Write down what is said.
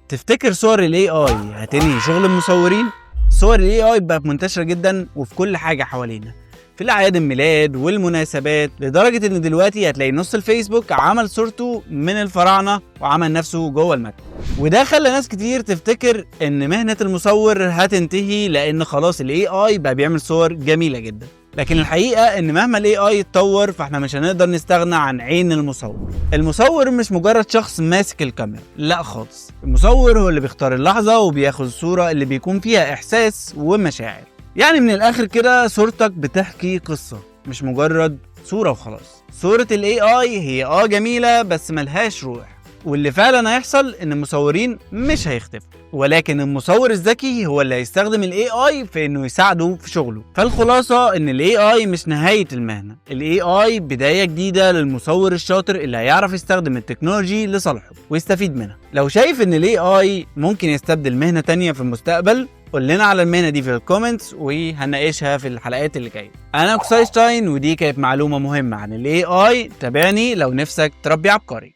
تفتكر صور ال AI هتنهي شغل المصورين؟ صور ال AI بقت منتشرة جدا وفي كل حاجة حوالينا، في الأعياد الميلاد والمناسبات، لدرجة إن دلوقتي هتلاقي نص الفيسبوك عمل صورته من الفراعنة وعمل نفسه جوه المكتب. وده خلى ناس كتير تفتكر إن مهنة المصور هتنتهي لأن خلاص ال AI بقى بيعمل صور جميلة جدا. لكن الحقيقة ان مهما ال AI يتطور فاحنا مش هنقدر نستغنى عن عين المصور. المصور مش مجرد شخص ماسك الكاميرا، لا خالص. المصور هو اللي بيختار اللحظة وبياخد الصورة اللي بيكون فيها احساس ومشاعر. يعني من الاخر كده صورتك بتحكي قصة، مش مجرد صورة وخلاص. صورة ال AI هي جميلة بس ملهاش روح، واللي فعلا هيحصل ان المصورين مش هيختفوا، ولكن المصور الذكي هو اللي هيستخدم ال AI في انه يساعده في شغله. فالخلاصة ان ال AI مش نهاية المهنة، ال AI بداية جديدة للمصور الشاطر اللي هيعرف يستخدم التكنولوجي لصالحه ويستفيد منها. لو شايف ان ال AI ممكن يستبدل مهنة تانية في المستقبل، قول لنا على المهنة دي في الكومنتس وهنناقشها في الحلقات اللي جاية. انا كوساي شتاين ودي كانت معلومة مهمة عن ال AI. تابعني لو نفسك تربي عبقري.